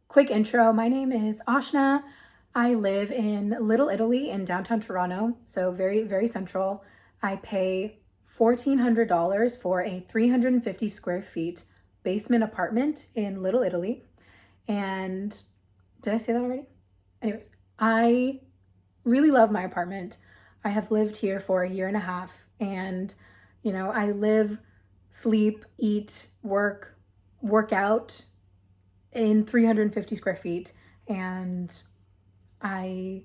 Quick intro, my name is Ashna. I live in Little Italy in downtown Toronto, so very, very central. I pay $1,400 for a 350 square feet basement apartment in Little Italy. And did I say that already? Anyways, I really love my apartment. I have lived here for a year and a half, and I live, sleep, eat, work out in 350 square feet, and I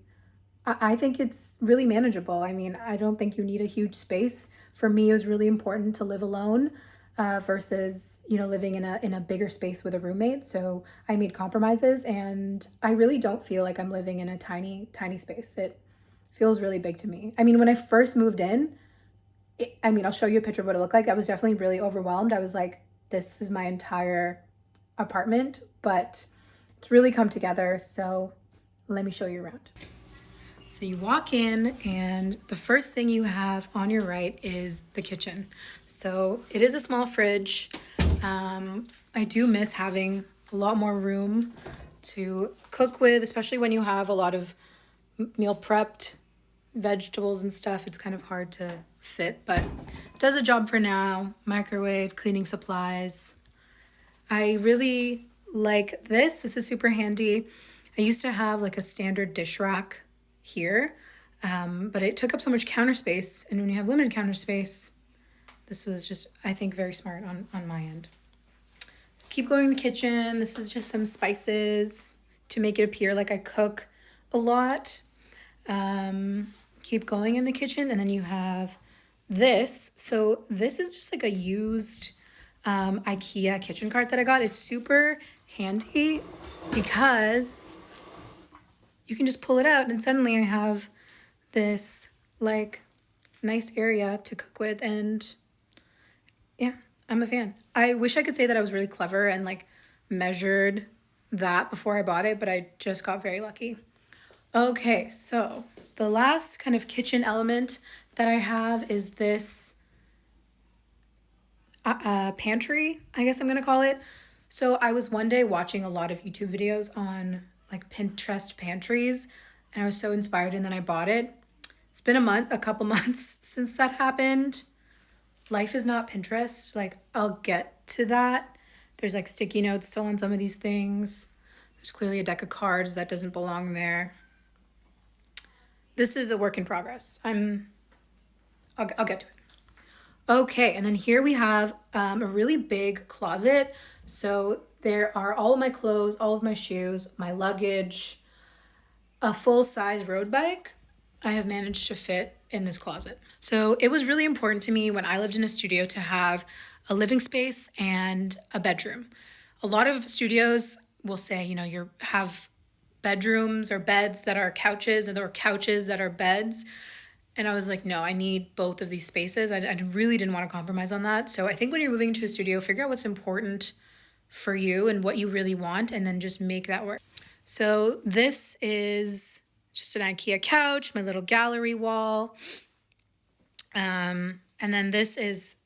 I think it's really manageable. I mean, I don't think you need a huge space. For me, it was really important to live alone versus living in a bigger space with a roommate. So I made compromises, and I really don't feel like I'm living in a tiny space. It feels really big to me. I mean, when I first moved in, I'll show you a picture of what it looked like. I was definitely really overwhelmed. I was like, this is my entire apartment, but it's really come together. So let me show you around. So you walk in, and the first thing you have on your right is the kitchen. So it is a small fridge. I do miss having a lot more room to cook with, especially when you have a lot of meal prepped vegetables and stuff. It's kind of hard to fit, but it does a job for now. Microwave, cleaning supplies. I really like this. This is super handy. I used to have like a standard dish rack here, but it took up so much counter space. And when you have limited counter space, this was just, I think, very smart on my end. Keep going in the kitchen. This is just some spices to make it appear like I cook a lot. Keep going in the kitchen, and then you have this. So this is just like a used IKEA kitchen cart that I got. It's super handy because you can just pull it out, and suddenly I have this like nice area to cook with, and yeah, I'm a fan. I wish I could say that I was really clever and like measured that before I bought it, but I just got very lucky. Okay, so the last kind of kitchen element that I have is this pantry, I guess I'm gonna call it. So I was one day watching a lot of YouTube videos on like Pinterest pantries, and I was so inspired, and then I bought it. It's been a couple months since that happened. Life is not Pinterest. Like, I'll get to that. There's like sticky notes still on some of these things. There's clearly a deck of cards that doesn't belong there. This is a work in progress. I'll get to it. Okay, and then here we have a really big closet. So there are all of my clothes, all of my shoes, my luggage, a full-size road bike I have managed to fit in this closet. So it was really important to me when I lived in a studio to have a living space and a bedroom. A lot of studios will say, you have bedrooms or beds that are couches, and there are couches that are beds. And I was like, no, I need both of these spaces. I really didn't want to compromise on that. So I think when you're moving to a studio, figure out what's important for you and what you really want, and then just make that work. So this is just an IKEA couch, my little gallery wall. And then this is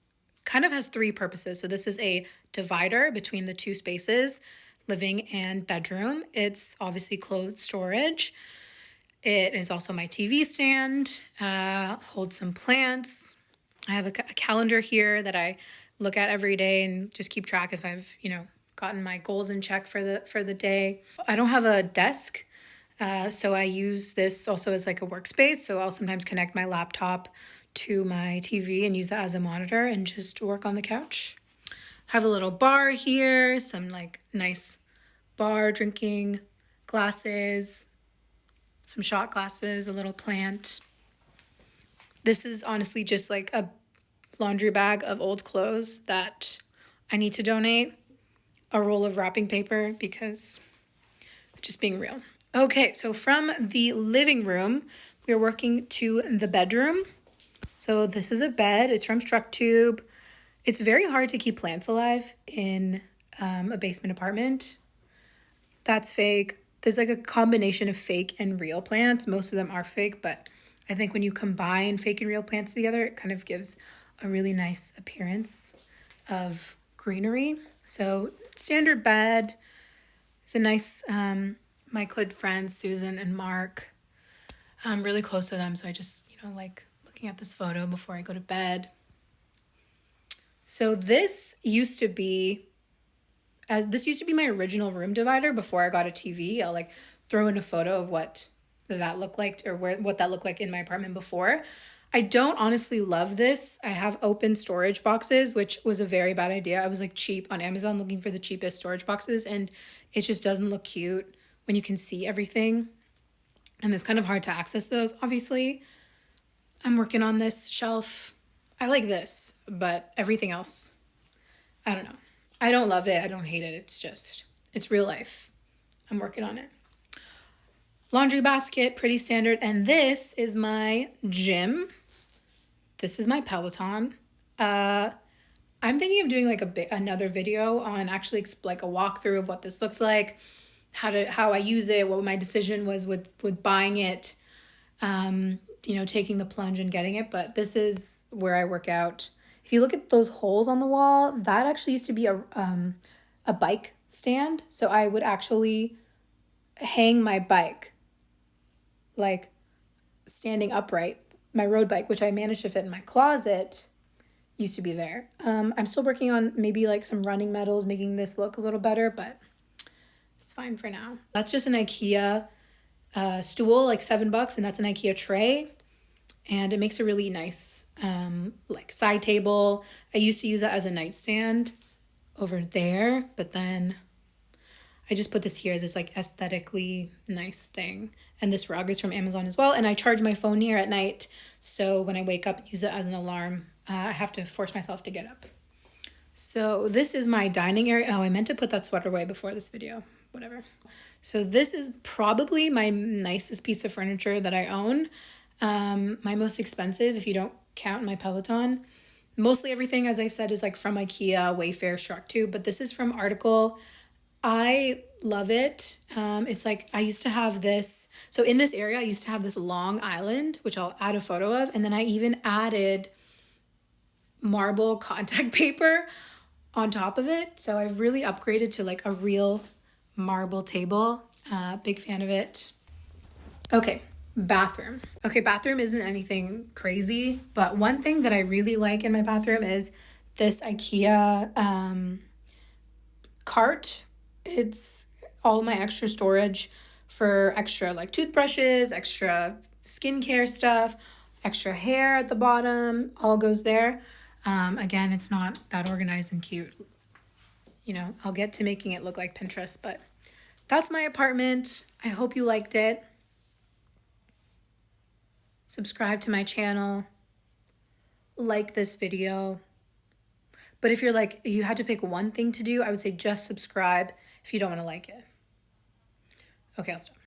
kind of has three purposes. So this is a divider between the two spaces, living and bedroom. It's obviously clothes storage. It is also my TV stand, holds some plants. I have a calendar here that I look at every day and just keep track if I've, gotten my goals in check for the day. I don't have a desk, so I use this also as like a workspace. So I'll sometimes connect my laptop to my TV and use that as a monitor and just work on the couch. Have a little bar here, some like nice bar drinking glasses, some shot glasses, a little plant. This is honestly just like a laundry bag of old clothes that I need to donate, a roll of wrapping paper, because just being real. Okay, so from the living room, we're working to the bedroom. So this is a bed. It's from StructTube. It's very hard to keep plants alive in a basement apartment. That's fake. There's like a combination of fake and real plants. Most of them are fake, but I think when you combine fake and real plants together, it kind of gives a really nice appearance of greenery. So standard bed, It's a nice, my good friends, Susan and Mark. I'm really close to them, so I just, like looking at this photo before I go to bed. So this used to be my original room divider before I got a TV. I'll like throw in a photo of what that looked like, or what that looked like in my apartment before. I don't honestly love this. I have open storage boxes, which was a very bad idea. I was like cheap on Amazon looking for the cheapest storage boxes, and it just doesn't look cute when you can see everything. And it's kind of hard to access those, obviously. I'm working on this shelf. I like this, but everything else, I don't know. I don't love it. I don't hate it. It's real life. I'm working on it. Laundry basket, pretty standard. And this is my gym. This is my Peloton. I'm thinking of doing like another video on actually like a walkthrough of what this looks like, how I use it, what my decision was with buying it, taking the plunge and getting it. But this is where I work out. If you look at those holes on the wall, that actually used to be a bike stand. So I would actually hang my bike, like standing upright. My road bike, which I managed to fit in my closet, used to be there. I'm still working on maybe like some running medals, making this look a little better, but it's fine for now. That's just an IKEA stool, like $7, and that's an IKEA tray. And it makes a really nice like side table. I used to use it as a nightstand over there, but then I just put this here as this like aesthetically nice thing. And this rug is from Amazon as well. And I charge my phone here at night, so when I wake up and use it as an alarm, I have to force myself to get up. So this is my dining area. Oh, I meant to put that sweater away before this video. Whatever. So this is probably my nicest piece of furniture that I own. My most expensive, if you don't count my Peloton. Mostly everything, as I've said, is like from IKEA, Wayfair, Structube, but this is from Article. I love it. It's like I used to have this. So in this area, I used to have this long island, which I'll add a photo of. And then I even added marble contact paper on top of it. So I've really upgraded to like a real marble table. Big fan of it. Okay, bathroom. Okay, bathroom isn't anything crazy, but one thing that I really like in my bathroom is this IKEA cart. It's all my extra storage for extra like toothbrushes, extra skincare stuff, extra hair at the bottom, all goes there. Again, it's not that organized and cute. I'll get to making it look like Pinterest, but that's my apartment. I hope you liked it. Subscribe to my channel. Like this video. But if you're like, you had to pick one thing to do, I would say just subscribe if you don't want to like it. Okay, I'll stop.